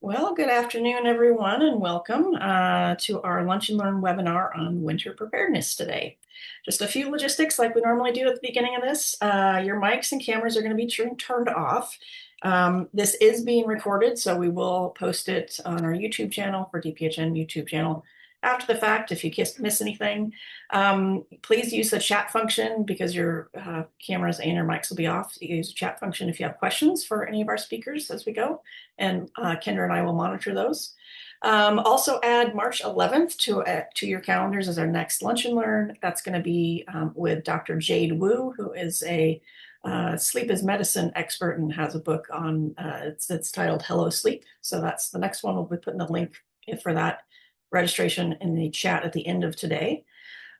Well, good afternoon, everyone, and welcome to our Lunch and Learn webinar on winter preparedness today. Just a few logistics like we normally do at the beginning of this. Your mics and cameras are going to be turned off. This is being recorded, so we will post it on our YouTube channel for DPHN YouTube channel after the fact if you miss anything. Please use the chat function because your cameras and your mics will be off. You use the chat function if you have questions for any of our speakers as we go, and Kendra and I will monitor those. Also add March 11th to your calendars as our next Lunch and Learn. That's going to be with Dr. Jade Wu, who is a sleep is medicine expert and has a book on, it's titled Hello Sleep. So that's the next one. We'll be putting the link for that registration in the chat at the end of today.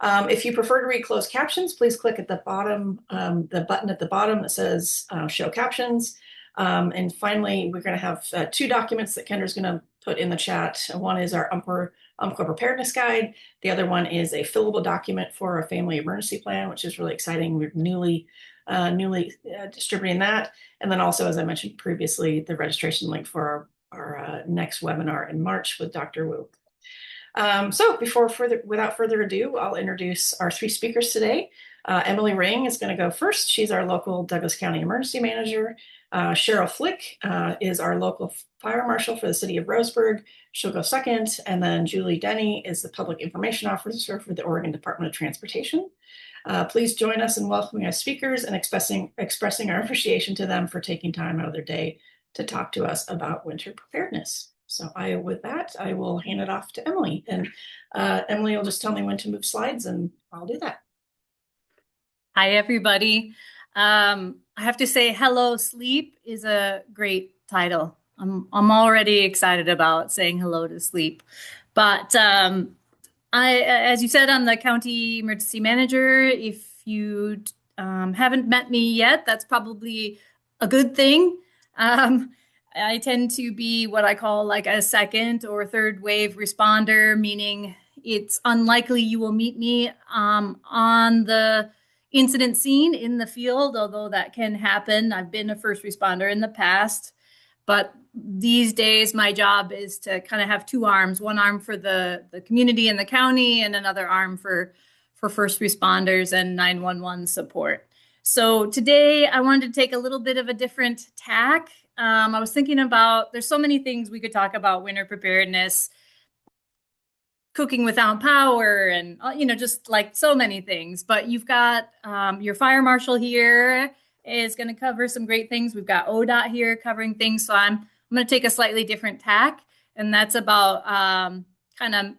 If you prefer to read closed captions, please click at the bottom, the button at the bottom that says show captions. And finally, we're going to have two documents that Kendra's going to put in the chat. One is our Umpqua Preparedness Guide. The other one is a fillable document for a family emergency plan, which is really exciting. We're newly distributing that. And then also, as I mentioned previously, the registration link for our next webinar in March with Dr. Wu. So without further ado, I'll introduce our three speakers today. Emily Ring is going to go first. She's our local Douglas County Emergency Manager. Cheryl Flick is our local Fire Marshal for the city of Roseburg. She'll go second. And then Julie Denney is the Public Information Officer for the Oregon Department of Transportation. Please join us in welcoming our speakers and expressing our appreciation to them for taking time out of their day to talk to us about winter preparedness. So with that, I will hand it off to Emily. And Emily will just tell me when to move slides, and I'll do that. Hi, everybody. I have to say, Hello Sleep is a great title. I'm already excited about saying hello to sleep. But as you said, I'm the county emergency manager. If you haven't met me yet, that's probably a good thing. I tend to be what I call like a second or third wave responder, meaning it's unlikely you will meet me on the incident scene in the field, although that can happen. I've been a first responder in the past, but these days my job is to kind of have two arms, one arm for the community and the county and another arm for first responders and 911 support. So today I wanted to take a little bit of a different tack. I was thinking about, there's so many things we could talk about winter preparedness, cooking without power, and just like so many things. But you've got your fire marshal here is going to cover some great things. We've got ODOT here covering things. So I'm going to take a slightly different tack, and that's about kind of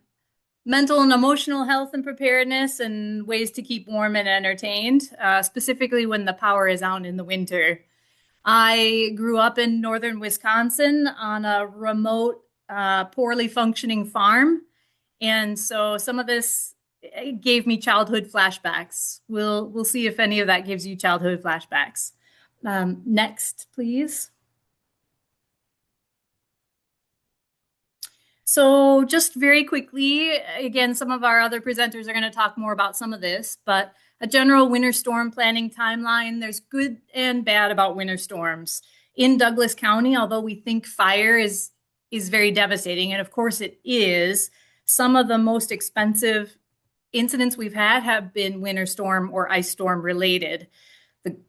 mental and emotional health and preparedness and ways to keep warm and entertained, specifically when the power is out in the winter. I grew up in northern Wisconsin on a remote, poorly functioning farm. And so some of this gave me childhood flashbacks. We'll see if any of that gives you childhood flashbacks. Next, please. So just very quickly, again, some of our other presenters are going to talk more about some of this, but a general winter storm planning timeline. There's good and bad about winter storms. In Douglas County, although we think fire is very devastating, and of course it is, some of the most expensive incidents we've had have been winter storm or ice storm related.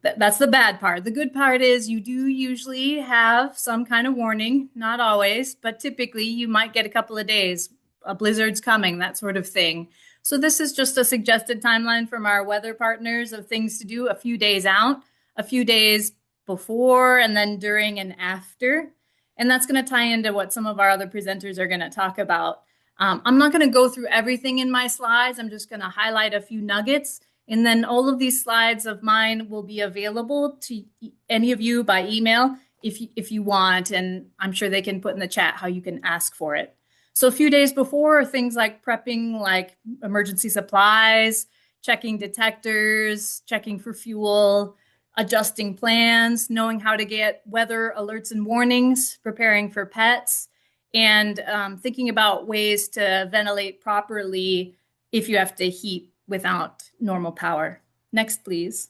That's the bad part. The good part is you do usually have some kind of warning, not always, but typically you might get a couple of days, a blizzard's coming, that sort of thing. So this is just a suggested timeline from our weather partners of things to do a few days out, a few days before, and then during and after. And that's going to tie into what some of our other presenters are going to talk about. I'm not going to go through everything in my slides. I'm just going to highlight a few nuggets. And then all of these slides of mine will be available to any of you by email if you want. And I'm sure they can put in the chat how you can ask for it. So a few days before, things like prepping like emergency supplies, checking detectors, checking for fuel, adjusting plans, knowing how to get weather alerts and warnings, preparing for pets, and thinking about ways to ventilate properly if you have to heat without normal power. Next, please.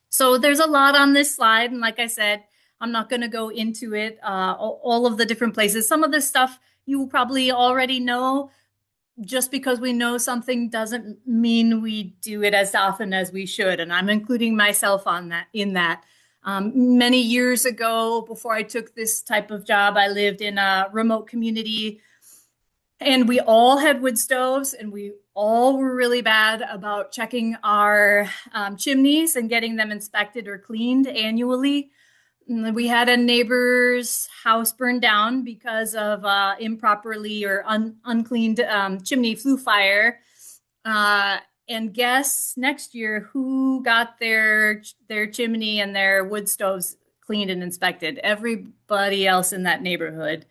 So there's a lot on this slide. And like I said, I'm not going to go into it, all of the different places. Some of this stuff you probably already know. Just because we know something doesn't mean we do it as often as we should. And I'm including myself on that in that. Many years ago, before I took this type of job, I lived in a remote community and we all had wood stoves and we all were really bad about checking our chimneys and getting them inspected or cleaned annually. We had a neighbor's house burned down because of improperly or uncleaned chimney flue fire. Uh, and guess next year who got their chimney and their wood stoves cleaned and inspected? Everybody else in that neighborhood.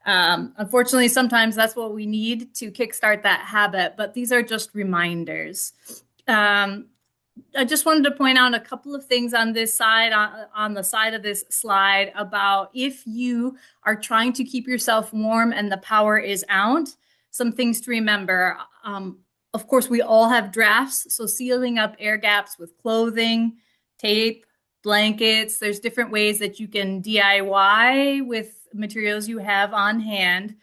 Unfortunately, sometimes that's what we need to kickstart that habit, but these are just reminders. I just wanted to point out a couple of things on this side, on the side of this slide about if you are trying to keep yourself warm and the power is out, some things to remember. Of course, we all have drafts, so sealing up air gaps with clothing, tape, blankets. There's different ways that you can DIY with materials you have on hand.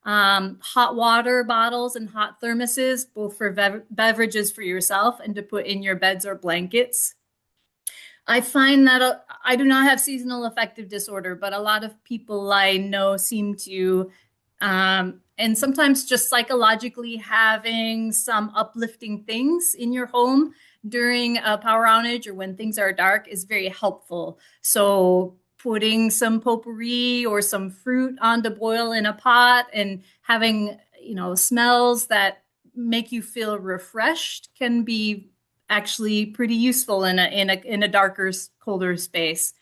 Hot water bottles and hot thermoses, both for beverages for yourself and to put in your beds or blankets. I find that I do not have seasonal affective disorder, but a lot of people I know seem to, and sometimes just psychologically having some uplifting things in your home during a power outage or when things are dark is very helpful. So putting some potpourri or some fruit on to boil in a pot and having, smells that make you feel refreshed can be actually pretty useful in a darker, colder space.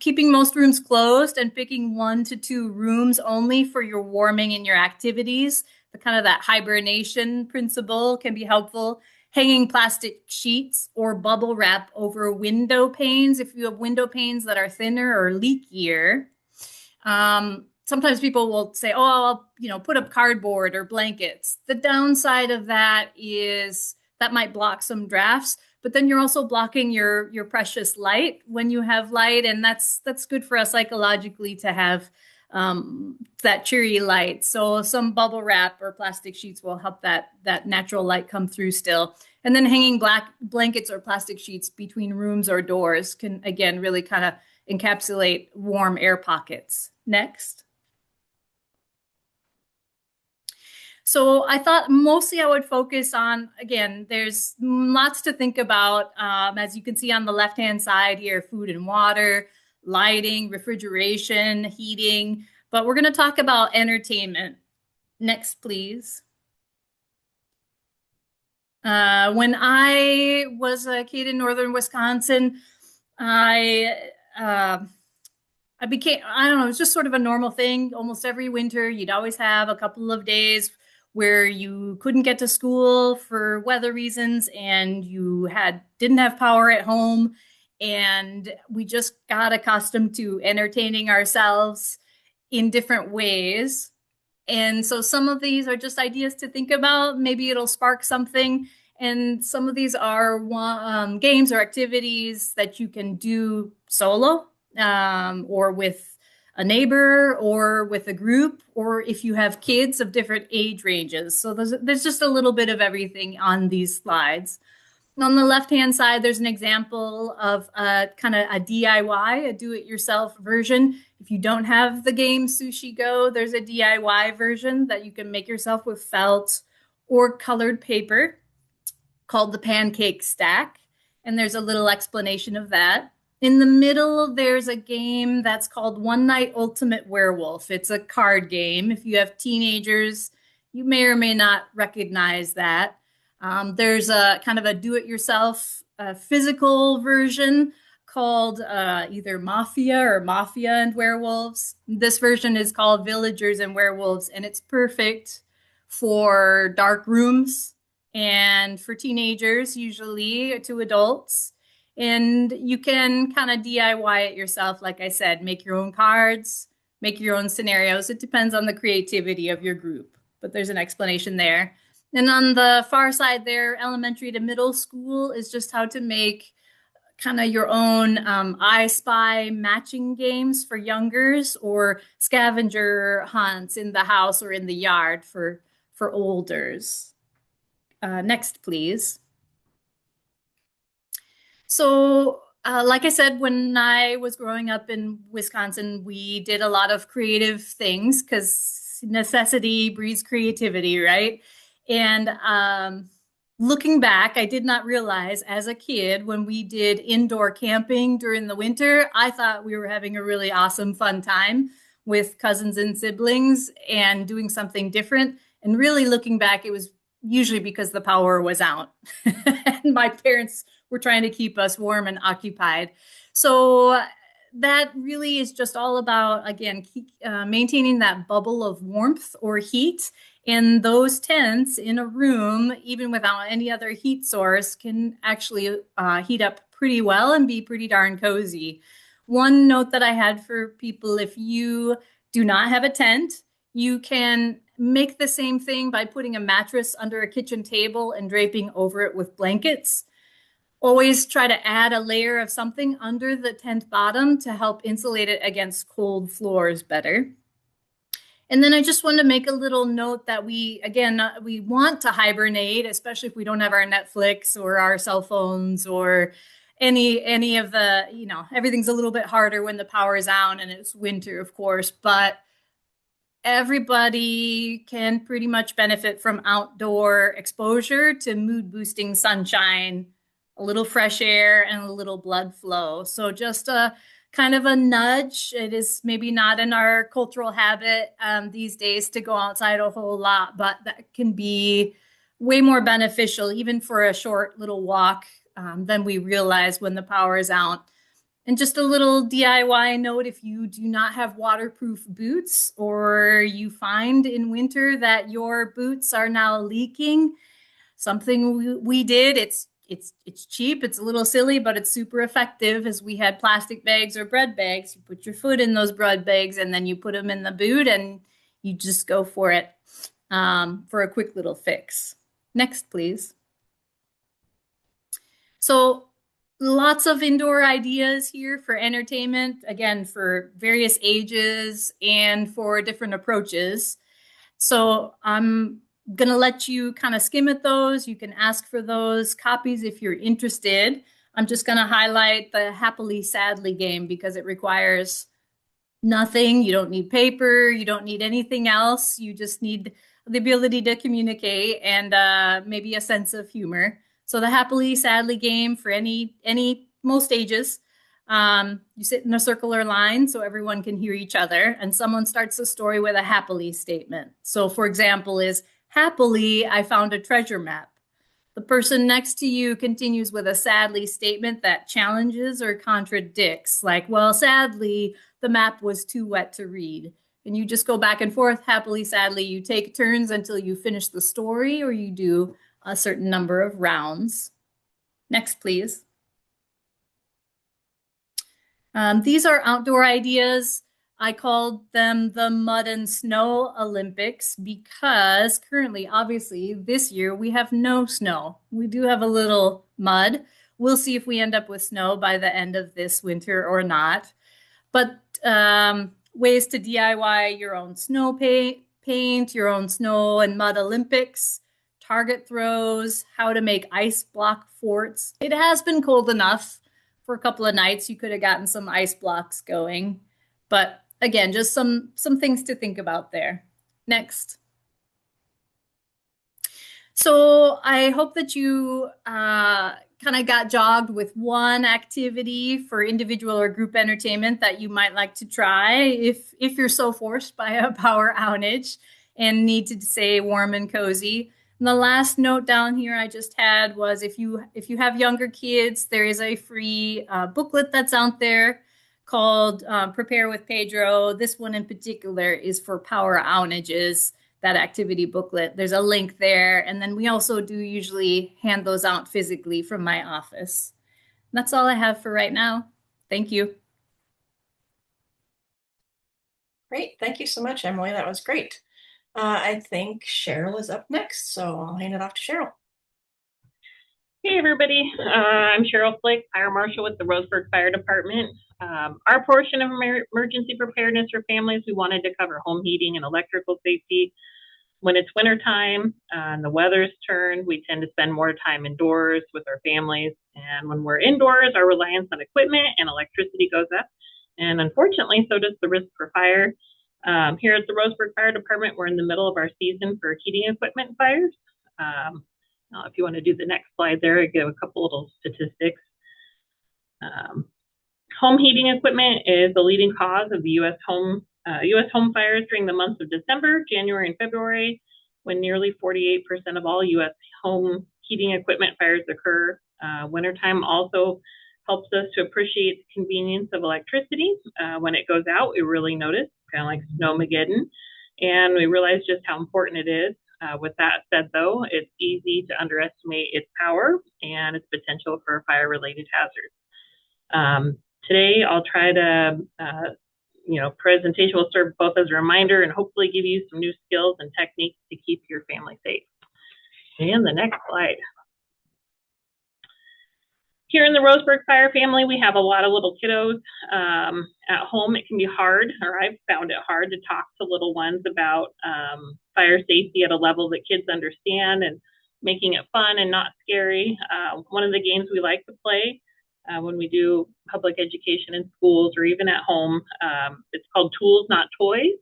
Keeping most rooms closed and picking 1 to 2 rooms only for your warming and your activities, the kind of that hibernation principle can be helpful. Hanging plastic sheets or bubble wrap over window panes if you have window panes that are thinner or leakier. Sometimes people will say, oh, I'll put up cardboard or blankets. The downside of that is that might block some drafts, but then you're also blocking your precious light when you have light, and that's good for us psychologically to have that cheery light. So some bubble wrap or plastic sheets will help that natural light come through still. And then hanging black blankets or plastic sheets between rooms or doors can, again, really kind of encapsulate warm air pockets. Next. So I thought mostly I would focus on, again, there's lots to think about. As you can see on the left-hand side here, food and water, lighting, refrigeration, heating, but we're going to talk about entertainment. Next, please. When I was a kid in northern Wisconsin, I became, I don't know, it was just sort of a normal thing. Almost every winter, you'd always have a couple of days where you couldn't get to school for weather reasons and you didn't have power at home. And we just got accustomed to entertaining ourselves in different ways. And so some of these are just ideas to think about. Maybe it'll spark something. And some of these are games or activities that you can do solo or with a neighbor or with a group, or if you have kids of different age ranges. So there's just a little bit of everything on these slides. On the left-hand side, there's an example of a kind of a DIY, a do-it-yourself version. If you don't have the game Sushi Go, there's a DIY version that you can make yourself with felt or colored paper called the pancake stack. And there's a little explanation of that. In the middle, there's a game that's called One Night Ultimate Werewolf. It's a card game. If you have teenagers, you may or may not recognize that. There's a kind of a do-it-yourself physical version called either Mafia or Mafia and Werewolves. This version is called Villagers and Werewolves, and it's perfect for dark rooms and for teenagers, usually to adults. And you can kind of DIY it yourself. Like I said, make your own cards, make your own scenarios. It depends on the creativity of your group, but there's an explanation there. And on the far side there, elementary to middle school is just how to make kind of your own I Spy matching games for youngers or scavenger hunts in the house or in the yard for olders. Next, please. So, like I said, when I was growing up in Wisconsin, we did a lot of creative things because necessity breeds creativity, right? And looking back, I did not realize as a kid when we did indoor camping during the winter, I thought we were having a really awesome, fun time with cousins and siblings and doing something different. And really looking back, it was usually because the power was out. And my parents were trying to keep us warm and occupied. So that really is just all about, again, maintaining that bubble of warmth or heat. And those tents in a room, even without any other heat source, can actually heat up pretty well and be pretty darn cozy. One note that I had for people, if you do not have a tent, you can make the same thing by putting a mattress under a kitchen table and draping over it with blankets. Always try to add a layer of something under the tent bottom to help insulate it against cold floors better. And then I just want to make a little note that we want to hibernate, especially if we don't have our Netflix or our cell phones or any of the, everything's a little bit harder when the power is out and it's winter, of course, but everybody can pretty much benefit from outdoor exposure to mood boosting sunshine, a little fresh air, and a little blood flow. So just a kind of a nudge. It is maybe not in our cultural habit these days to go outside a whole lot, but that can be way more beneficial, even for a short little walk than we realize when the power is out. And just a little DIY note, if you do not have waterproof boots or you find in winter that your boots are now leaking, something we did, it's cheap, it's a little silly, but it's super effective as we had plastic bags or bread bags. You put your foot in those bread bags and then you put them in the boot and you just go for it for a quick little fix. Next, please. So lots of indoor ideas here for entertainment, again, for various ages and for different approaches. So I'm going to let you kind of skim at those. You can ask for those copies if you're interested. I'm just going to highlight the Happily Sadly game because it requires nothing. You don't need paper. You don't need anything else. You just need the ability to communicate and maybe a sense of humor. So the Happily Sadly game for most ages. You sit in a circular line so everyone can hear each other, and someone starts the story with a happily statement. So, for example, is happily, I found a treasure map. The person next to you continues with a sadly statement that challenges or contradicts, like, well, sadly, the map was too wet to read. And you just go back and forth, happily, sadly. You take turns until you finish the story or you do a certain number of rounds. Next, please. These are outdoor ideas. I called them the Mud and Snow Olympics because currently, obviously, this year we have no snow. We do have a little mud. We'll see if we end up with snow by the end of this winter or not. But ways to DIY your own snow paint, your own snow and mud Olympics, target throws, how to make ice block forts. It has been cold enough for a couple of nights. You could have gotten some ice blocks going. But again, just some things to think about there. Next. So I hope that you kind of got jogged with one activity for individual or group entertainment that you might like to try if you're so forced by a power outage and need to stay warm and cozy. And the last note down here I just had was if you have younger kids, there is a free booklet that's out there called Prepare with Pedro. This one in particular is for power outages, that activity booklet. There's a link there. And then we also do usually hand those out physically from my office. That's all I have for right now. Thank you. Great. Thank you so much, Emily. That was great. I think Cheryl is up next, so I'll hand it off to Cheryl. Hey everybody, I'm Cheryl Flick, Fire Marshal with the Roseburg Fire Department. Our portion of emergency preparedness for families, we wanted to cover home heating and electrical safety. When it's wintertime and the weather's turned, we tend to spend more time indoors with our families. And when we're indoors, our reliance on equipment and electricity goes up. And unfortunately, so does the risk for fire. Here at the Roseburg Fire Department, we're in the middle of our season for heating equipment fires. If you want to do the next slide there, I give a couple little statistics. Um, Home heating equipment is the leading cause of the U.S. home fires during the months of December, January, and February, when nearly 48% of all U.S. home heating equipment fires occur. Wintertime also helps us to appreciate the convenience of electricity. When it goes out, we really notice, kind of like snowmageddon, and we realize just how important it is. With that said, though, it's easy to underestimate its power and its potential for fire-related hazards. Today, I'll try to, presentation will serve both as a reminder and hopefully give you some new skills and techniques to keep your family safe. And the next slide. Here in the Roseburg Fire family, we have a lot of little kiddos. At home, it can be hard, or I've found it hard to talk to little ones about fire safety at a level that kids understand and making it fun and not scary. One of the games we like to play when we do public education in schools or even at home, it's called Tools, Not Toys.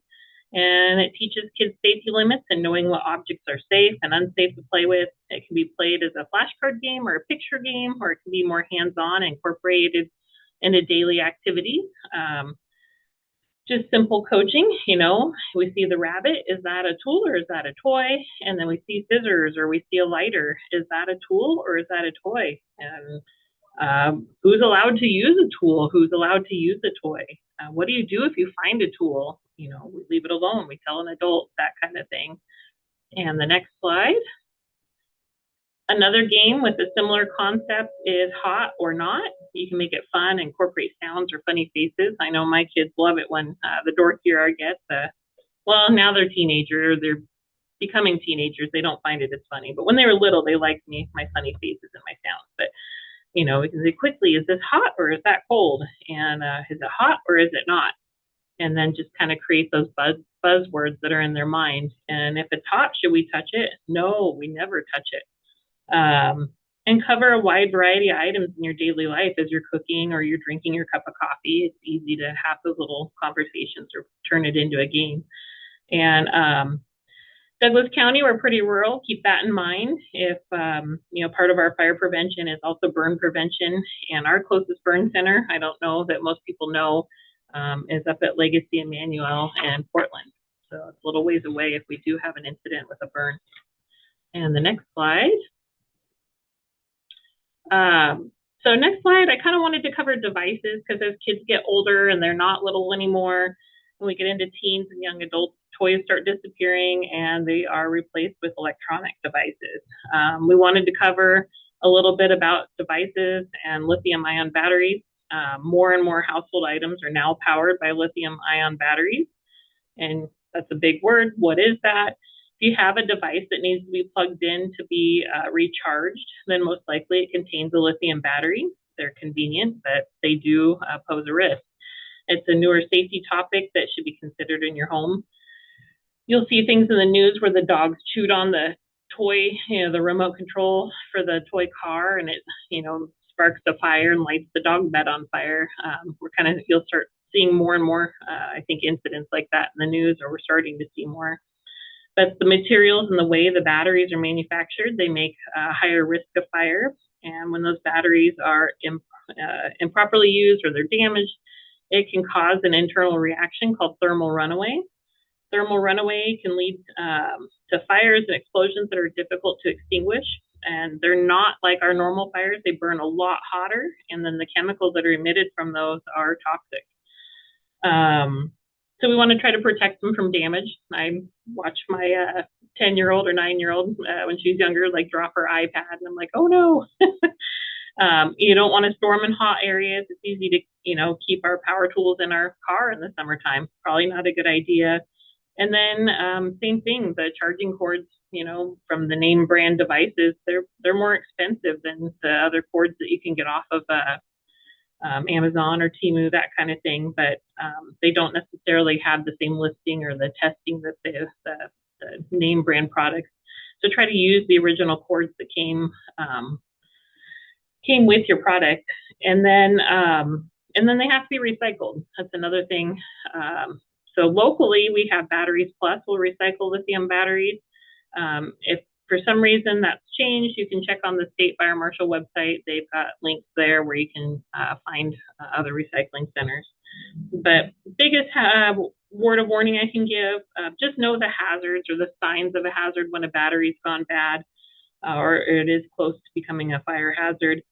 And it teaches kids safety limits and knowing what objects are safe and unsafe to play with. It can be played as a flashcard game or a picture game, or it can be more hands-on, incorporated into daily activities. Just simple coaching, we see the rabbit, is that a tool or is that a toy? And then we see scissors or we see a lighter, is that a tool or is that a toy? And who's allowed to use a tool? Who's allowed to use a toy? What do you do if you find a tool? We leave it alone. We tell an adult, that kind of thing. And the next slide. Another game with a similar concept is Hot or Not. You can make it fun, incorporate sounds or funny faces. I know my kids love it when the dorkier I get, now they're teenagers. They're becoming teenagers. They don't find it as funny. But when they were little, they liked my funny faces and my sounds. But we can say quickly, is this hot or is that cold? And is it hot or is it not? And then just kind of create those buzzwords that are in their mind. And if it's hot, should we touch it? No, we never touch it. And cover a wide variety of items in your daily life as you're cooking or you're drinking your cup of coffee. It's easy to have those little conversations or turn it into a game. And Douglas County, we're pretty rural. Keep that in mind. If, part of our fire prevention is also burn prevention. And our closest burn center, I don't know that most people know, is up at Legacy, Emmanuel, and Portland. So it's a little ways away if we do have an incident with a burn. And the next slide. So next slide, I kind of wanted to cover devices because as kids get older and they're not little anymore, when we get into teens and young adults, toys start disappearing and they are replaced with electronic devices. We wanted to cover a little bit about devices and lithium-ion batteries. More and more household items are now powered by lithium-ion batteries. And that's a big word. What is that? If you have a device that needs to be plugged in to be recharged, then most likely it contains a lithium battery. They're convenient, but they do pose a risk. It's a newer safety topic that should be considered in your home. You'll see things in the news where the dogs chewed on the toy, the remote control for the toy car, and it, sparks the fire and lights the dog bed on fire. You'll start seeing more and more, I think, incidents like that in the news, or we're starting to see more. But the materials and the way the batteries are manufactured, they make a higher risk of fire. And when those batteries are improperly used or they're damaged, it can cause an internal reaction called thermal runaway. Thermal runaway can lead to fires and explosions that are difficult to extinguish. And they're not like our normal fires. They burn a lot hotter. And then the chemicals that are emitted from those are toxic. So we want to try to protect them from damage. I watch my 10-year-old or 9-year-old when she's younger, drop her iPad, and I'm like, oh no. You don't want to store them in hot areas. It's easy to, keep our power tools in our car in the summertime. Probably not a good idea. And then same thing, the charging cords, you know, from the name brand devices, they're more expensive than the other cords that you can get off of Amazon or Temu, that kind of thing. But they don't necessarily have the same listing or the testing that the name brand products. So try to use the original cords that came with your product, and then they have to be recycled. That's another thing. So locally, we have Batteries Plus will recycle lithium batteries. If for some reason that's changed, you can check on the State Fire Marshal website. They've got links there where you can find other recycling centers. But biggest word of warning I can give, just know the hazards or the signs of a hazard when a battery's gone bad or it is close to becoming a fire hazard.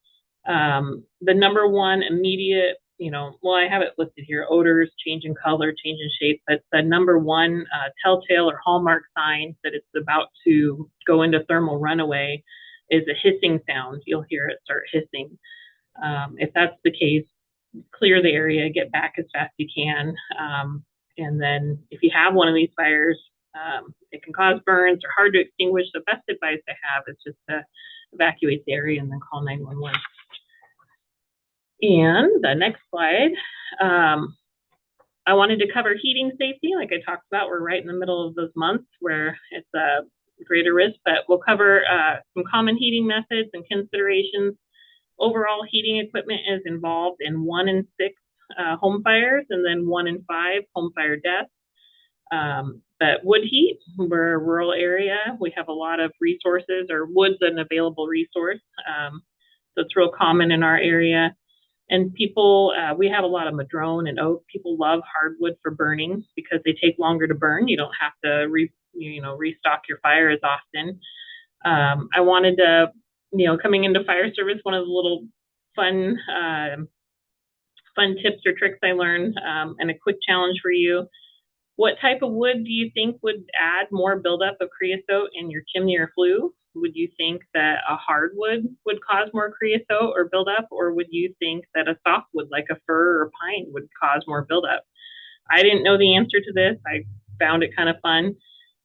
The number one immediate, I have it listed here, odors, change in color, change in shape, but the number one telltale or hallmark sign that it's about to go into thermal runaway is a hissing sound. You'll hear it start hissing. If that's the case, clear the area, get back as fast as you can. And then if you have one of these fires, it can cause burns or hard to extinguish. The best advice I have is just to evacuate the area and then call 911. And the next slide, I wanted to cover heating safety. Like I talked about, we're right in the middle of those months where it's a greater risk, but we'll cover some common heating methods and considerations. Overall, heating equipment is involved in 1 in 6 home fires and then 1 in 5 home fire deaths. But wood heat, we're a rural area. We have a lot of resources, or wood's an available resource. So it's real common in our area. And people, we have a lot of madrone and oak. People love hardwood for burning because they take longer to burn. You don't have to restock your fire as often. I wanted to, coming into fire service, one of the little fun tips or tricks I learned, and a quick challenge for you. What type of wood do you think would add more buildup of creosote in your chimney or flue? Would you think that a hardwood would cause more creosote or buildup, or would you think that a softwood like a fir or pine would cause more buildup? I didn't know the answer to this. I found it kind of fun,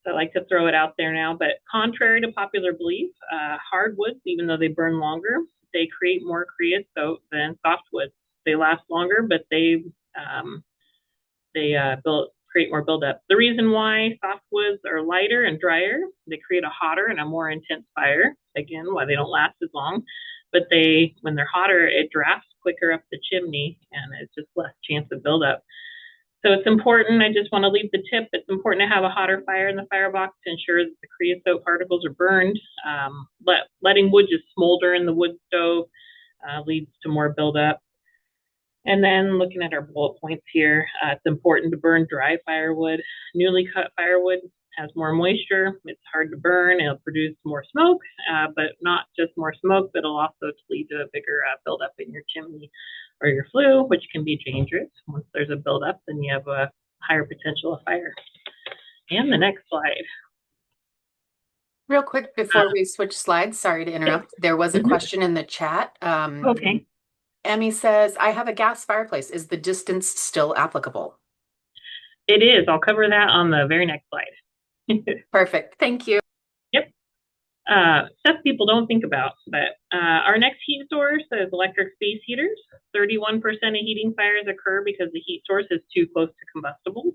so I like to throw it out there now. But contrary to popular belief, hardwoods, even though they burn longer, they create more creosote than softwoods. They last longer, but they create more buildup. The reason why softwoods are lighter and drier, they create a hotter and a more intense fire. Again, why they don't last as long. But when they're hotter, it drafts quicker up the chimney and it's just less chance of buildup. So it's important, I just want to leave the tip, it's important to have a hotter fire in the firebox to ensure that the creosote particles are burned. Letting wood just smolder in the wood stove leads to more buildup. And then looking at our bullet points here, it's important to burn dry firewood. Newly cut firewood has more moisture. It's hard to burn. It'll produce more smoke, but not just more smoke, but it'll also lead to a bigger buildup in your chimney or your flue, which can be dangerous. Once there's a buildup, then you have a higher potential of fire. And the next slide. Real quick before we switch slides, sorry to interrupt. There was a question in the chat. Okay. Emmy says, I have a gas fireplace. Is the distance still applicable? It is. I'll cover that on the very next slide. Perfect. Thank you. Yep. Stuff people don't think about, but our next heat source is electric space heaters. 31% of heating fires occur because the heat source is too close to combustibles.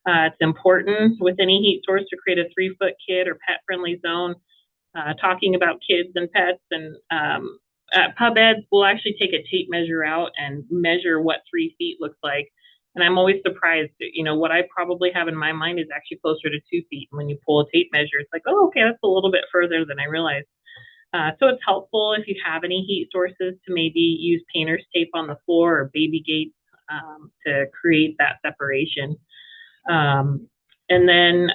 It's important with any heat source to create a 3-foot kid or pet-friendly zone. Talking about kids and pets, and at pub eds, we'll actually take a tape measure out and measure what 3 feet looks like. And I'm always surprised that, what I probably have in my mind is actually closer to 2 feet. And when you pull a tape measure, it's like, oh, okay, that's a little bit further than I realized. So it's helpful if you have any heat sources to maybe use painter's tape on the floor or baby gates to create that separation. And then,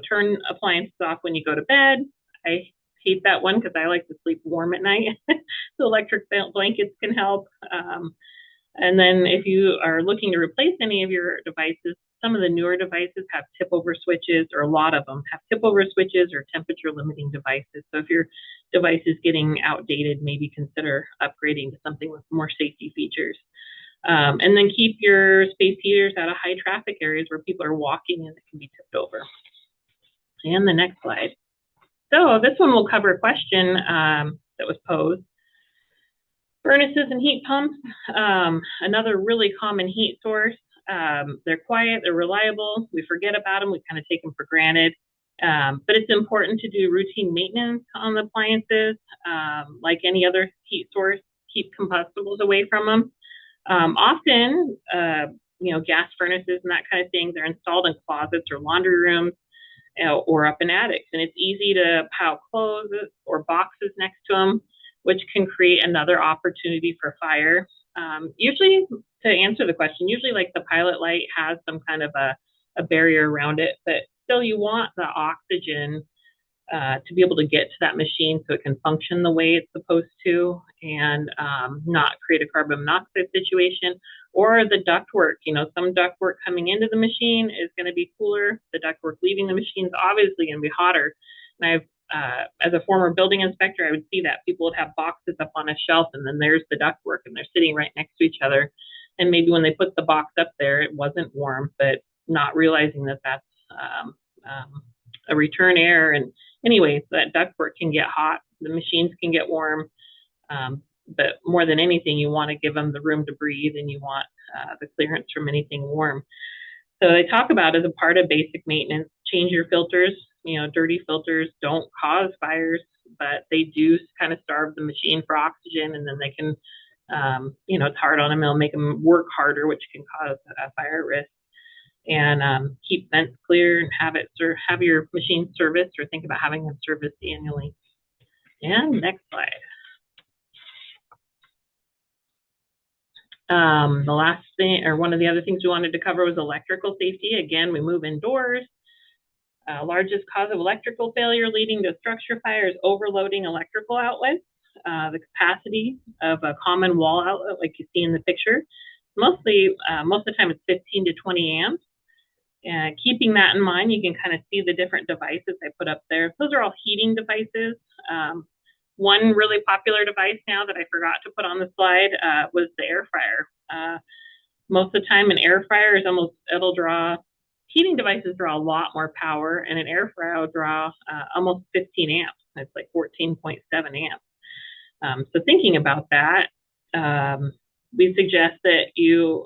turn appliances off when you go to bed. I hate that one because I like to sleep warm at night. So electric blankets can help. And then if you are looking to replace any of your devices, some of the newer devices have tip-over switches, or a lot of them have tip-over switches or temperature-limiting devices. So if your device is getting outdated, maybe consider upgrading to something with more safety features. And then keep your space heaters out of high traffic areas where people are walking and it can be tipped over. And the next slide. So this one will cover a question that was posed. Furnaces and heat pumps, another really common heat source. They're quiet, they're reliable. We forget about them, we kind of take them for granted. But it's important to do routine maintenance on the appliances. Like any other heat source, keep combustibles away from them. Often, gas furnaces and that kind of thing, they're installed in closets or laundry rooms or up in attics. And it's easy to pile clothes or boxes next to them, which can create another opportunity for fire. Usually, to answer the question, usually like the pilot light has some kind of a barrier around it, but still you want the oxygen to be able to get to that machine so it can function the way it's supposed to and not create a carbon monoxide situation. Or the ductwork, some ductwork coming into the machine is going to be cooler. The ductwork leaving the machine is obviously going to be hotter. And as a former building inspector, I would see that people would have boxes up on a shelf and then there's the ductwork and they're sitting right next to each other. And maybe when they put the box up there, it wasn't warm, but not realizing that that's a return air. And anyway, that ductwork can get hot. The machines can get warm. But more than anything, you want to give them the room to breathe and you want the clearance from anything warm. So they talk about as a part of basic maintenance, change your filters. Dirty filters don't cause fires, but they do kind of starve the machine for oxygen, and then they can, it's hard on them. It'll make them work harder, which can cause a fire risk. And keep vents clear and have your machine serviced or think about having them serviced annually. And next slide. The last thing, or one of the other things we wanted to cover was electrical safety. Again, we move indoors. Largest cause of electrical failure leading to structure fire is overloading electrical outlets. The capacity of a common wall outlet, like you see in the picture, most of the time it's 15 to 20 amps. Keeping that in mind, you can kind of see the different devices I put up there. Those are all heating devices. One really popular device now that I forgot to put on the slide was the air fryer. Most of the time an air fryer is heating devices draw a lot more power, and an air fryer will draw almost 15 amps. That's like 14.7 amps. So thinking about that, we suggest that you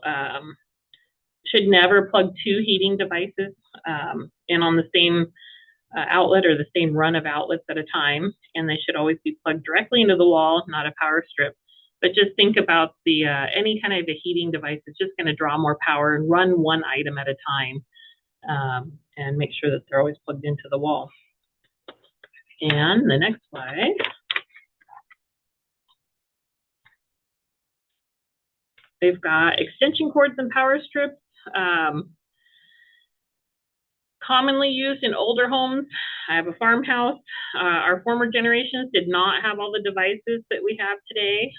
should never plug two heating devices in on the same outlet or the same run of outlets at a time, and they should always be plugged directly into the wall, not a power strip. But just think about any kind of a heating device is just going to draw more power, and run one item at a time, and make sure that they're always plugged into the wall. And the next slide. They've got extension cords and power strips. Commonly used in older homes. I have a farmhouse. Our former generations did not have all the devices that we have today.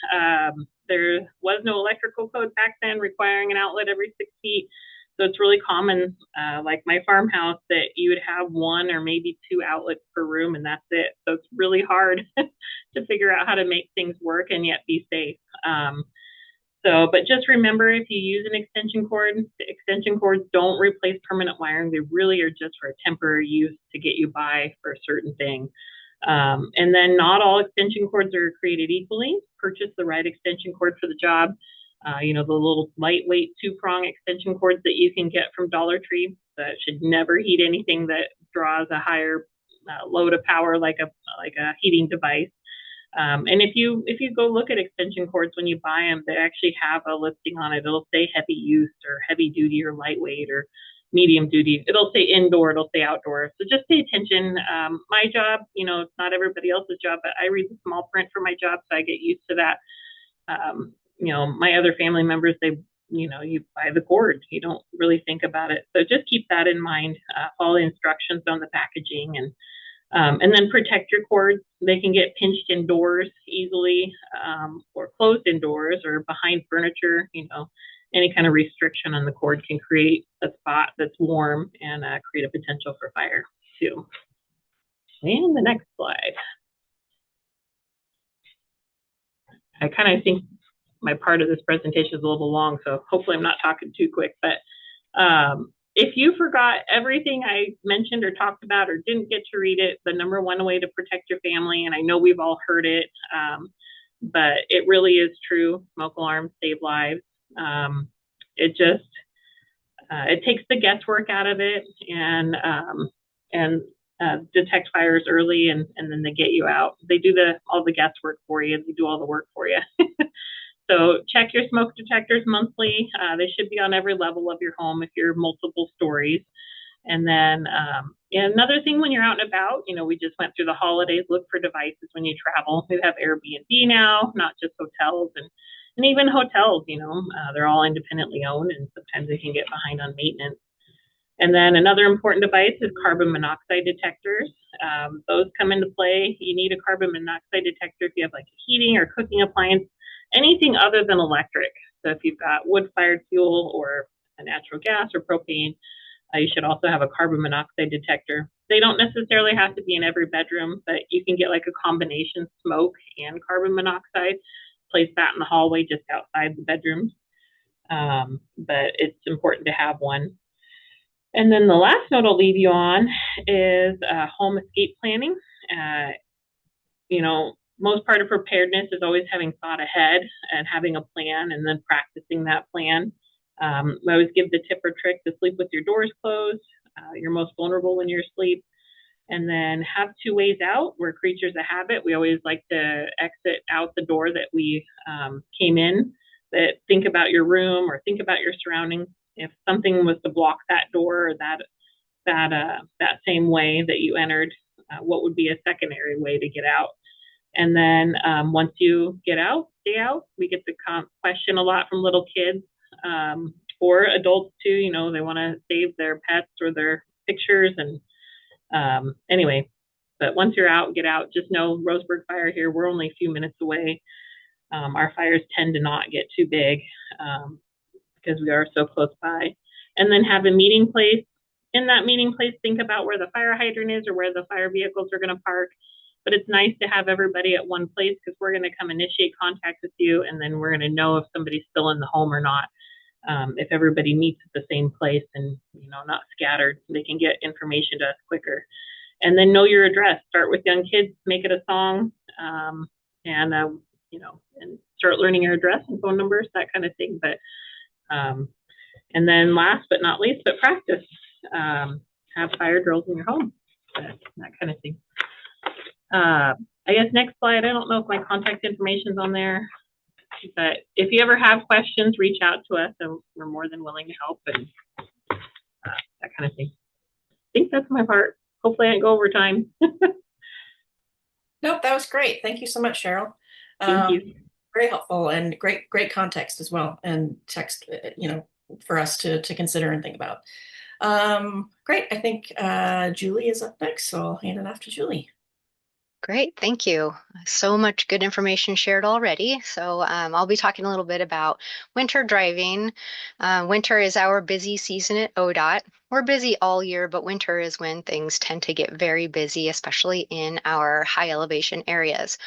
There was no electrical code back then requiring an outlet every 6 feet. So it's really common, like my farmhouse, that you would have one or maybe two outlets per room, and that's it. So it's really hard to figure out how to make things work and yet be safe. But just remember, if you use an extension cord, the extension cords don't replace permanent wiring. They really are just for a temporary use to get you by for a certain thing. And then not all extension cords are created equally. Purchase the right extension cord for the job. The little lightweight 2-prong extension cords that you can get from Dollar Tree that should never heat anything that draws a higher load of power like a heating device. And if you go look at extension cords when you buy them, they actually have a listing on it. It'll say heavy use or heavy duty or lightweight or medium duty. It'll say indoor, it'll say outdoor. So just pay attention. My job, it's not everybody else's job, but I read the small print for my job, so I get used to that. My other family members, you buy the cord. You don't really think about it. So just keep that in mind. Follow the instructions on the packaging, and then protect your cords. They can get pinched indoors easily, or closed indoors or behind furniture. Any kind of restriction on the cord can create a spot that's warm and create a potential for fire too. And the next slide. I kind of think my part of this presentation is a little long, so hopefully I'm not talking too quick. But if you forgot everything I mentioned or talked about or didn't get to read it, the number one way to protect your family, and I know we've all heard it, but it really is true. Smoke alarms save lives. It just it takes the guesswork out of it, and detect fires early, and then they get you out. They do all the guesswork for you. They do all the work for you. So check your smoke detectors monthly. They should be on every level of your home if you're multiple stories. And then another thing, when you're out and about, we just went through the holidays, look for devices when you travel. We have Airbnb now, not just hotels, and even hotels, they're all independently owned, and sometimes they can get behind on maintenance. And then another important device is carbon monoxide detectors. Those come into play. You need a carbon monoxide detector if you have like a heating or cooking appliance, anything other than electric. So if you've got wood-fired fuel or a natural gas or propane, you should also have a carbon monoxide detector. They don't necessarily have to be in every bedroom, but you can get like a combination smoke and carbon monoxide. Place that in the hallway just outside the bedrooms. But it's important to have one. And then the last note I'll leave you on is home escape planning. Most part of preparedness is always having thought ahead and having a plan and then practicing that plan. I always give the tip or trick to sleep with your doors closed. You're most vulnerable when you're asleep. And then have two ways out. We're creatures of habit. We always like to exit out the door that we came in. That think about your room or think about your surroundings. If something was to block that door or that same way that you entered, what would be a secondary way to get out? And then once you get out, stay out. We get the question a lot from little kids or adults too. They want to save their pets or their pictures. And anyway, but once you're out, get out. Just know Roseburg fire here, we're only a few minutes away. Our fires tend to not get too big because we are so close by. And then have a meeting place. In that meeting place, think about where the fire hydrant is or where the fire vehicles are going to park. But it's nice to have everybody at one place because we're going to come initiate contact with you, and then we're going to know if somebody's still in the home or not. If everybody meets at the same place and not scattered, they can get information to us quicker. And then know your address. Start with young kids, make it a song, and start learning your address and phone numbers, that kind of thing. But and then last but not least, but practice. Have fire drills in your home, that kind of thing. I guess next slide. I don't know if my contact information's on there, but if you ever have questions, reach out to us, and we're more than willing to help and that kind of thing. I think that's my part. Hopefully I didn't go over time. Nope, that was great. Thank you so much, Cheryl. Thank you. Very helpful and great context as well, and text, for us to consider and think about. Great. I think Julie is up next, so I'll hand it off to Julie. Great, thank you. So much good information shared already. So I'll be talking a little bit about winter driving. Winter is our busy season at ODOT. We're busy all year, but winter is when things tend to get very busy, especially in our high elevation areas.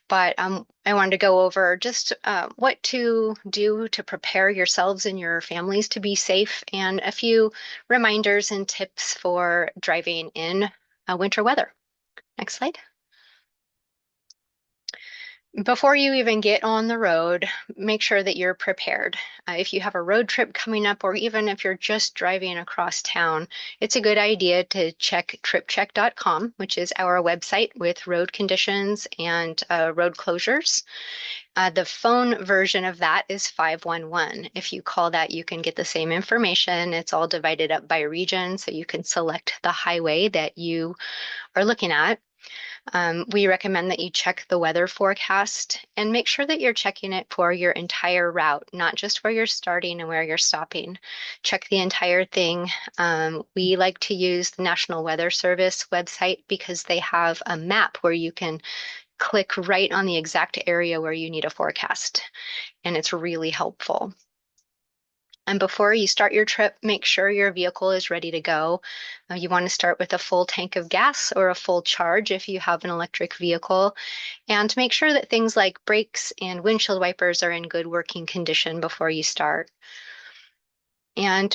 But I wanted to go over just what to do to prepare yourselves and your families to be safe, and a few reminders and tips for driving in winter weather. Next slide. Before you even get on the road, make sure that you're prepared. If you have a road trip coming up, or even if you're just driving across town, it's a good idea to check tripcheck.com, which is our website with road conditions and road closures. The phone version of that is 511. If you call that, you can get the same information. It's all divided up by region, so you can select the highway that you are looking at. We recommend that you check the weather forecast and make sure that you're checking it for your entire route, not just where you're starting and where you're stopping. Check the entire thing. We like to use the National Weather Service website because they have a map where you can click right on the exact area where you need a forecast, and it's really helpful. And before you start your trip, make sure your vehicle is ready to go. You want to start with a full tank of gas or a full charge if you have an electric vehicle, and make sure that things like brakes and windshield wipers are in good working condition before you start. And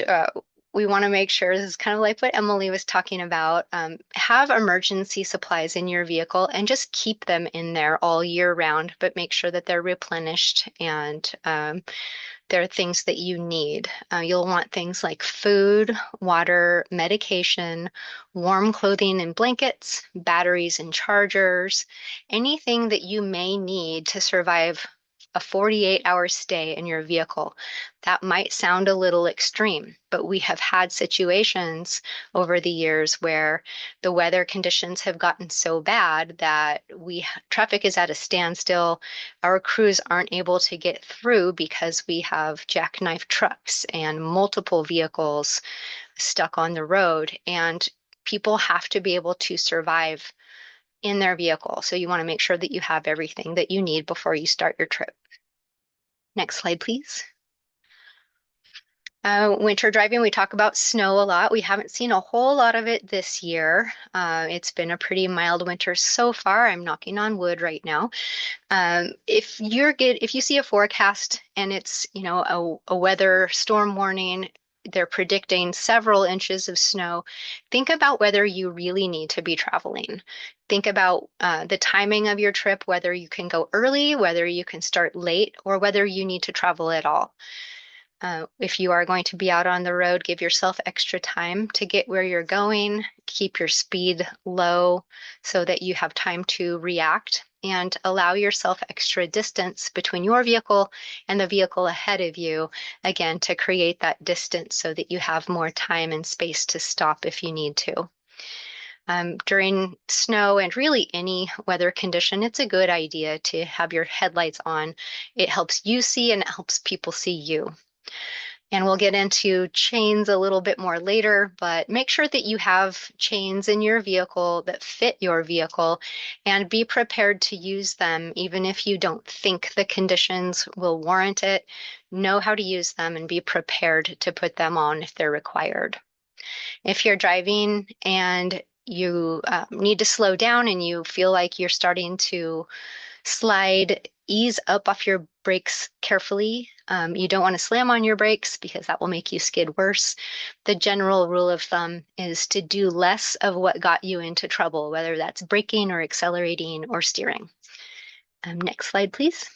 we want to make sure, this is kind of like what Emily was talking about, have emergency supplies in your vehicle and just keep them in there all year round, but make sure that they're replenished and there are things that you need. You'll want things like food, water, medication, warm clothing and blankets, batteries and chargers, anything that you may need to survive a 48-hour stay in your vehicle. That might sound a little extreme, but we have had situations over the years where the weather conditions have gotten so bad that traffic is at a standstill. Our crews aren't able to get through because we have jackknife trucks and multiple vehicles stuck on the road, and people have to be able to survive in their vehicle. So you want to make sure that you have everything that you need before you start your trip. Next slide, please. Winter driving, we talk about snow a lot. We haven't seen a whole lot of it this year. It's been a pretty mild winter so far. I'm knocking on wood right now. If you see a forecast and it's, a weather storm warning, they're predicting several inches of snow, think about whether you really need to be traveling. Think about the timing of your trip, whether you can go early, whether you can start late, or whether you need to travel at all. If you are going to be out on the road, give yourself extra time to get where you're going. Keep your speed low so that you have time to react, and allow yourself extra distance between your vehicle and the vehicle ahead of you, again, to create that distance so that you have more time and space to stop if you need to. During snow and really any weather condition, it's a good idea to have your headlights on. It helps you see and it helps people see you. And we'll get into chains a little bit more later, but make sure that you have chains in your vehicle that fit your vehicle, and be prepared to use them even if you don't think the conditions will warrant it. Know how to use them and be prepared to put them on if they're required. If you're driving and you need to slow down and you feel like you're starting to slide, ease up off your brakes carefully. You don't want to slam on your brakes because that will make you skid worse. The general rule of thumb is to do less of what got you into trouble, whether that's braking or accelerating or steering. Next slide, please.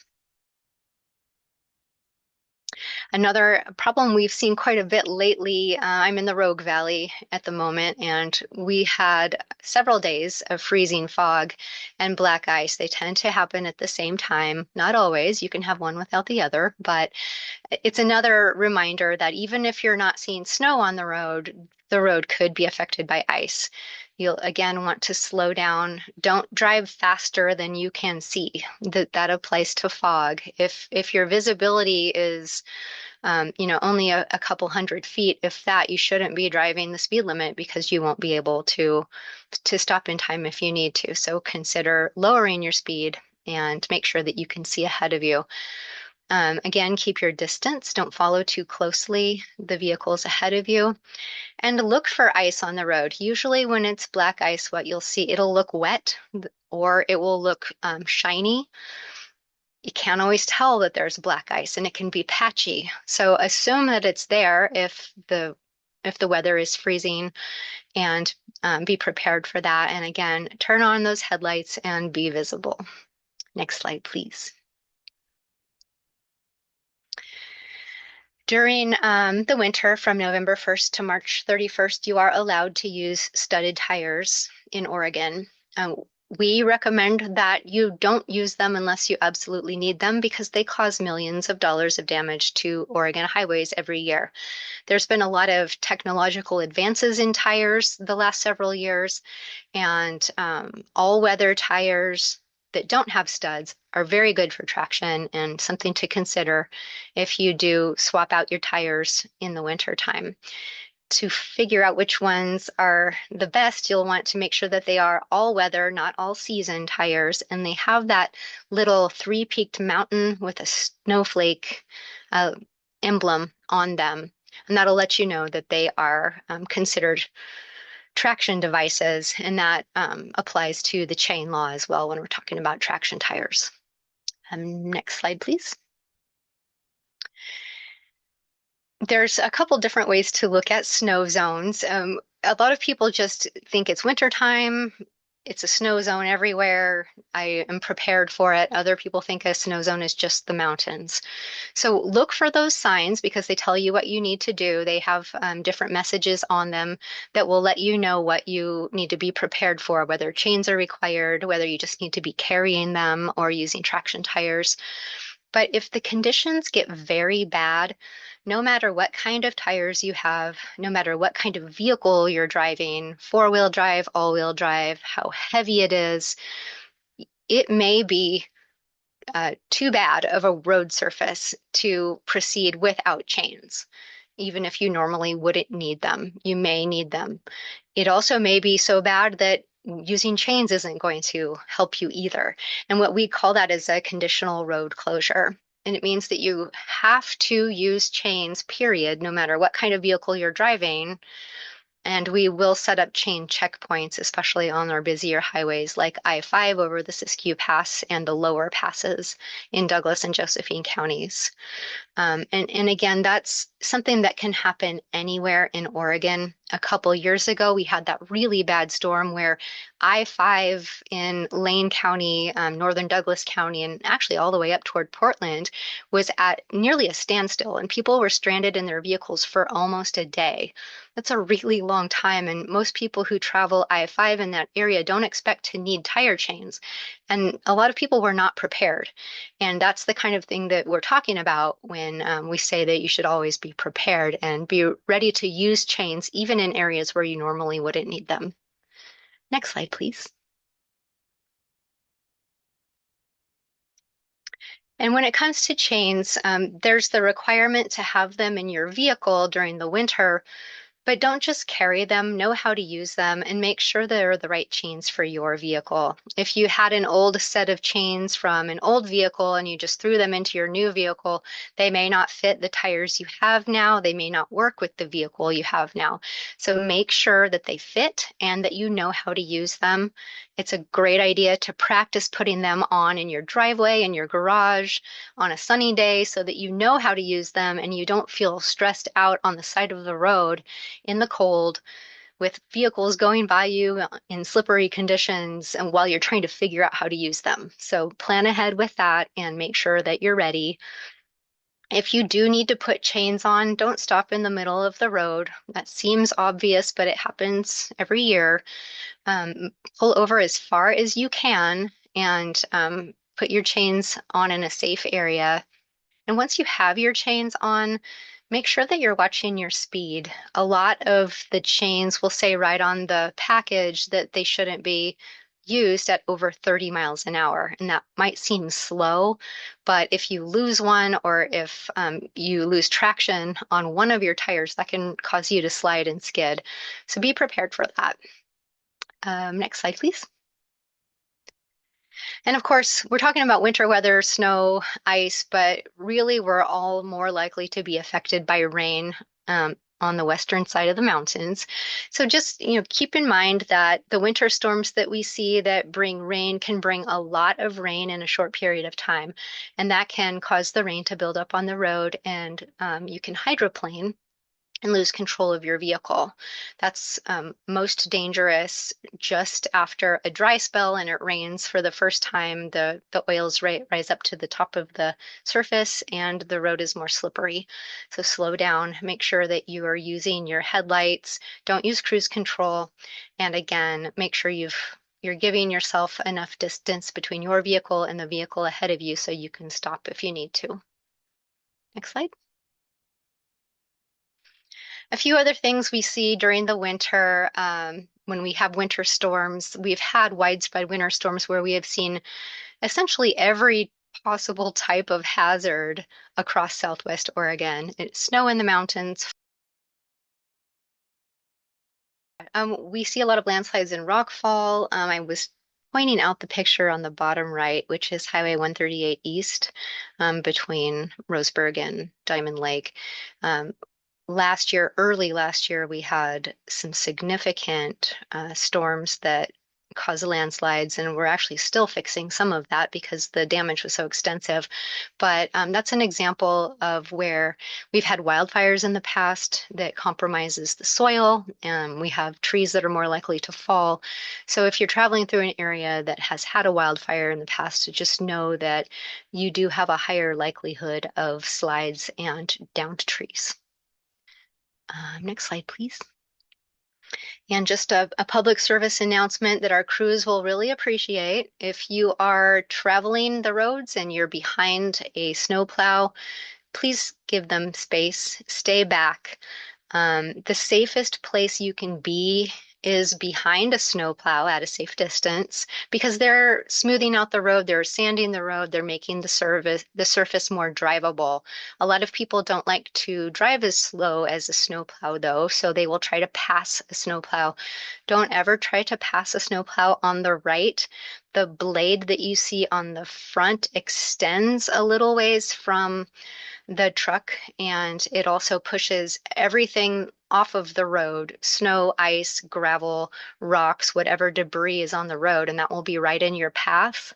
Another problem we've seen quite a bit lately, I'm in the Rogue Valley at the moment, and we had several days of freezing fog and black ice. They tend to happen at the same time. Not always, you can have one without the other, but it's another reminder that even if you're not seeing snow on the road could be affected by ice. You'll again want to slow down. Don't drive faster than you can see. That applies to fog. If your visibility is only a couple 100 feet, if that, you shouldn't be driving the speed limit because you won't be able to stop in time if you need to. So consider lowering your speed and make sure that you can see ahead of you. Again, keep your distance. Don't follow too closely the vehicles ahead of you. And look for ice on the road. Usually when it's black ice, what you'll see, it'll look wet or it will look shiny. You can't always tell that there's black ice, and it can be patchy. So assume that it's there if the weather is freezing, and be prepared for that. And again, turn on those headlights and be visible. Next slide, please. During the winter from November 1st to March 31st, you are allowed to use studded tires in Oregon. We recommend that you don't use them unless you absolutely need them because they cause millions of dollars of damage to Oregon highways every year. There's been a lot of technological advances in tires the last several years, and all-weather tires that don't have studs are very good for traction and something to consider if you do swap out your tires in the winter time. To figure out which ones are the best, you'll want to make sure that they are all-weather, not all-season tires, and they have that little three-peaked mountain with a snowflake emblem on them, and that'll let you know that they are considered traction devices, and that applies to the chain law as well when we're talking about traction tires. Next slide, please. There's a couple different ways to look at snow zones. A lot of people just think it's wintertime. It's a snow zone everywhere. I am prepared for it. Other people think a snow zone is just the mountains. So look for those signs because they tell you what you need to do. They have different messages on them that will let you know what you need to be prepared for, whether chains are required, whether you just need to be carrying them or using traction tires. But if the conditions get very bad, no matter what kind of tires you have, no matter what kind of vehicle you're driving, four-wheel drive, all-wheel drive, how heavy it is, it may be too bad of a road surface to proceed without chains. Even if you normally wouldn't need them, you may need them. It also may be so bad that using chains isn't going to help you either. And what we call that is a conditional road closure. And it means that you have to use chains, period, no matter what kind of vehicle you're driving. And we will set up chain checkpoints, especially on our busier highways like I-5 over the Siskiyou Pass and the lower passes in Douglas and Josephine counties. And again, that's something that can happen anywhere in Oregon. A couple years ago, we had that really bad storm where I-5 in Lane County, northern Douglas County, and actually all the way up toward Portland was at nearly a standstill, and people were stranded in their vehicles for almost a day. That's a really long time, and most people who travel I-5 in that area don't expect to need tire chains. And a lot of people were not prepared. And that's the kind of thing that we're talking about when we say that you should always be prepared and be ready to use chains even in areas where you normally wouldn't need them. Next slide, please. And when it comes to chains, there's the requirement to have them in your vehicle during the winter, but don't just carry them, know how to use them, and make sure they're the right chains for your vehicle. If you had an old set of chains from an old vehicle and you just threw them into your new vehicle, they may not fit the tires you have now. They may not work with the vehicle you have now. So make sure that they fit and that you know how to use them. It's a great idea to practice putting them on in your driveway, in your garage, on a sunny day so that you know how to use them and you don't feel stressed out on the side of the road in the cold with vehicles going by you in slippery conditions and while you're trying to figure out how to use them. So plan ahead with that and make sure that you're ready. If you do need to put chains on, don't stop in the middle of the road. That seems obvious, but it happens every year. Pull over as far as you can and put your chains on in a safe area. And once you have your chains on, make sure that you're watching your speed. A lot of the chains will say right on the package that they shouldn't be used at over 30 miles an hour. And that might seem slow, but if you lose one or if you lose traction on one of your tires, that can cause you to slide and skid. So be prepared for that. Next slide, please. And of course, we're talking about winter weather, snow, ice, but really we're all more likely to be affected by rain on the western side of the mountains. So just, keep in mind that the winter storms that we see that bring rain can bring a lot of rain in a short period of time. And that can cause the rain to build up on the road and you can hydroplane and lose control of your vehicle. That's most dangerous just after a dry spell and it rains for the first time. The oils rise up to the top of the surface and the road is more slippery. So slow down, make sure that you are using your headlights, don't use cruise control, and again, make sure you're giving yourself enough distance between your vehicle and the vehicle ahead of you so you can stop if you need to. Next slide. A few other things we see during the winter when we have winter storms. We've had widespread winter storms where we have seen essentially every possible type of hazard across Southwest Oregon. It's snow in the mountains. We see a lot of landslides and rockfall. I was pointing out the picture on the bottom right, which is Highway 138 East, between Roseburg and Diamond Lake. Early last year, we had some significant storms that caused landslides, and we're actually still fixing some of that because the damage was so extensive. But that's an example of where we've had wildfires in the past that compromises the soil, and we have trees that are more likely to fall. So if you're traveling through an area that has had a wildfire in the past, just know that you do have a higher likelihood of slides and downed trees. Next slide, please. And just a public service announcement that our crews will really appreciate. If you are traveling the roads and you're behind a snowplow, please give them space, stay back. The safest place you can be is behind a snowplow at a safe distance because they're smoothing out the road, they're sanding the road, they're making the surface more drivable. A lot of people don't like to drive as slow as a snowplow though, so they will try to pass a snowplow. Don't ever try to pass a snowplow on the right. The blade that you see on the front extends a little ways from the truck, and it also pushes everything off of the road, snow, ice, gravel, rocks, whatever debris is on the road, and that will be right in your path.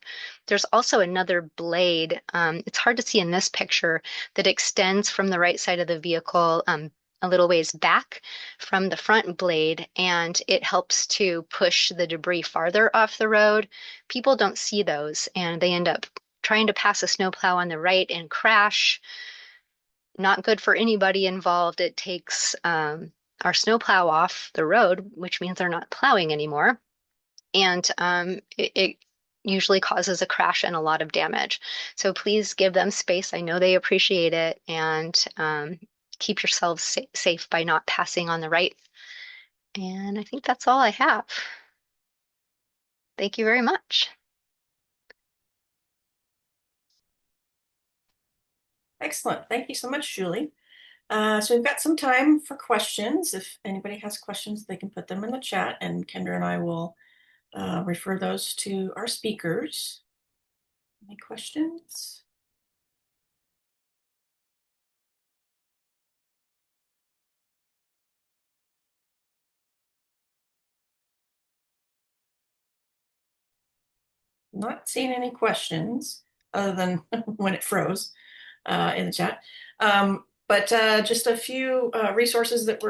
There's also another blade, it's hard to see in this picture, that extends from the right side of the vehicle a little ways back from the front blade, and it helps to push the debris farther off the road. People don't see those, and they end up trying to pass a snowplow on the right and crash. Not good for anybody involved. It takes our snowplow off the road, which means they're not plowing anymore. And it usually causes a crash and a lot of damage. So please give them space. I know they appreciate it. And keep yourselves safe by not passing on the right. And I think that's all I have. Thank you very much. Excellent. Thank you so much, Julie. So we've got some time for questions. If anybody has questions, they can put them in the chat, and Kendra and I will refer those to our speakers. Any questions? Not seeing any questions other than when it froze in the chat. But just a few resources that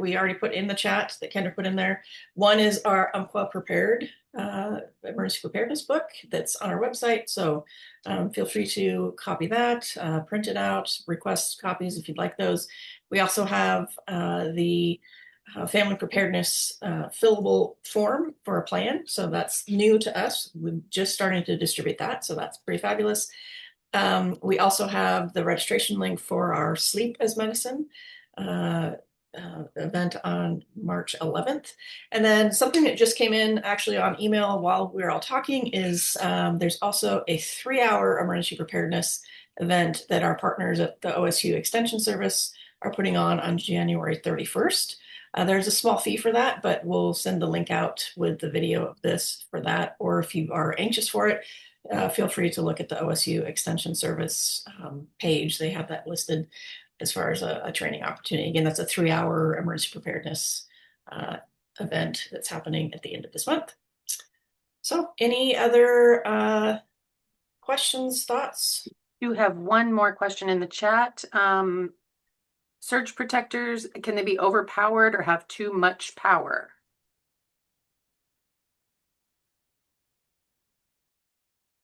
we already put in the chat that Kendra put in there. One is our Umpqua Prepared emergency preparedness book that's on our website. So feel free to copy that, print it out, request copies if you'd like those. We also have the family preparedness fillable form for a plan. So that's new to us. We're just starting to distribute that. So that's pretty fabulous. We also have the registration link for our Sleep as Medicine event on March 11th. And then something that just came in actually on email while we were all talking is there's also a 3-hour emergency preparedness event that our partners at the OSU Extension Service are putting on January 31st. There's a small fee for that, but we'll send the link out with the video of this for that. Or if you are anxious for it, feel free to look at the OSU Extension Service page. They have that listed as far as a training opportunity. Again, that's a 3-hour emergency preparedness event that's happening at the end of this month. So any other questions, thoughts? You have one more question in the chat. Surge protectors, can they be overpowered or have too much power?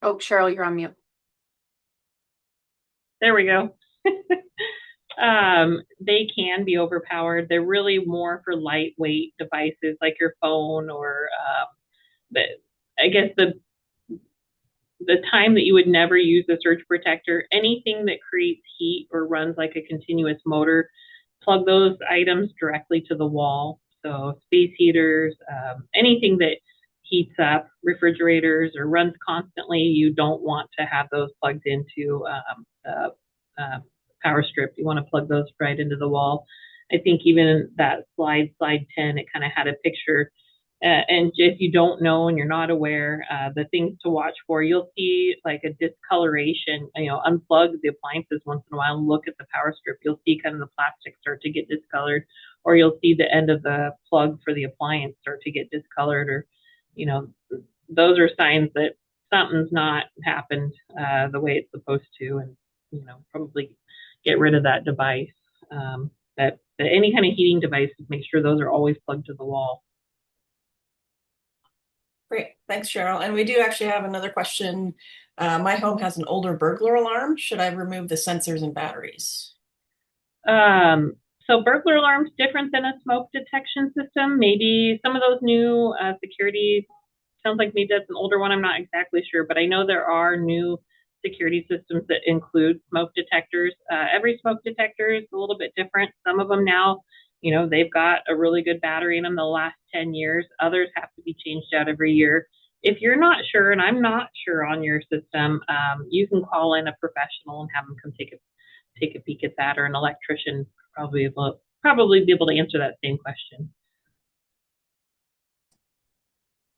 Oh, Cheryl, you're on mute. There we go. They can be overpowered. They're really more for lightweight devices like your phone or I guess the time that you would never use a surge protector, anything that creates heat or runs like a continuous motor, plug those items directly to the wall. So space heaters, anything that heats up, refrigerators, or runs constantly, you don't want to have those plugged into power strip. You want to plug those right into the wall. I think even that slide 10, it kind of had a picture And if you don't know and you're not aware, the things to watch for, you'll see like a discoloration. Unplug the appliances once in a while and look at the power strip. You'll see kind of the plastic start to get discolored, or you'll see the end of the plug for the appliance start to get discolored, or those are signs that something's not happened the way it's supposed to, and probably get rid of that device. That any kind of heating device, make sure those are always plugged to the wall. Great, thanks, Cheryl. And we do actually have another question. My home has an older burglar alarm. Should I remove the sensors and batteries? So burglar alarm's different than a smoke detection system. Maybe some of those new security, sounds like maybe that's an older one. I'm not exactly sure, but I know there are new security systems that include smoke detectors. Every smoke detector is a little bit different. Some of them now, they've got a really good battery in them the last 10 years. Others have to be changed out every year. If you're not sure, and I'm not sure on your system, you can call in a professional and have them come take a peek at that, or an electrician probably be able to answer that same question.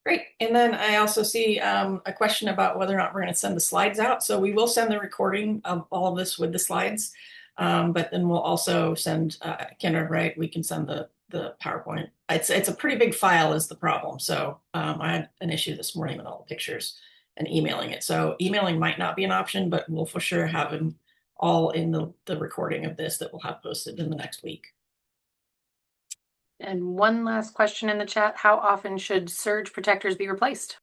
Great. And then I also see a question about whether or not we're going to send the slides out. So we will send the recording of all of this with the slides, but then we'll also send Kendra, right? We can send the PowerPoint. It's a pretty big file is the problem. So I had an issue this morning with all the pictures and emailing it. So emailing might not be an option, but we'll for sure have them all in the recording of this that we'll have posted in the next week. And one last question in the chat. How often should surge protectors be replaced?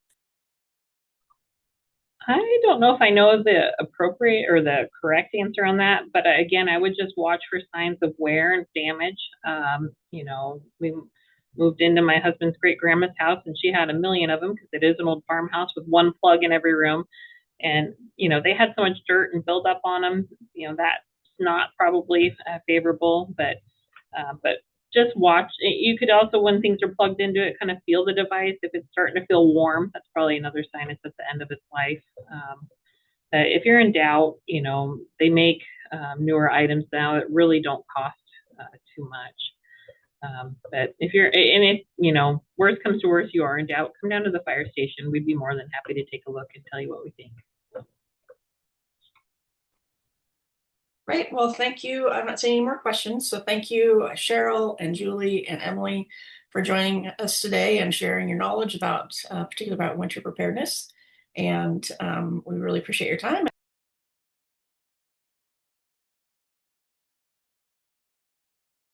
I don't know if I know the appropriate or the correct answer on that, but again, I would just watch for signs of wear and damage. We moved into my husband's great grandma's house, and she had a million of them because it is an old farmhouse with one plug in every room. And, they had so much dirt and buildup on them, that's not probably favorable, but just watch. You could also, when things are plugged into it, kind of feel the device. If it's starting to feel warm, that's probably another sign it's at the end of its life. If you're in doubt, they make newer items now that really don't cost too much. But if worst comes to worst, you are in doubt, come down to the fire station. We'd be more than happy to take a look and tell you what we think. Great. Well, thank you. I'm not seeing any more questions. So thank you, Cheryl and Julie and Emily, for joining us today and sharing your knowledge about, particularly about winter preparedness. And we really appreciate your time.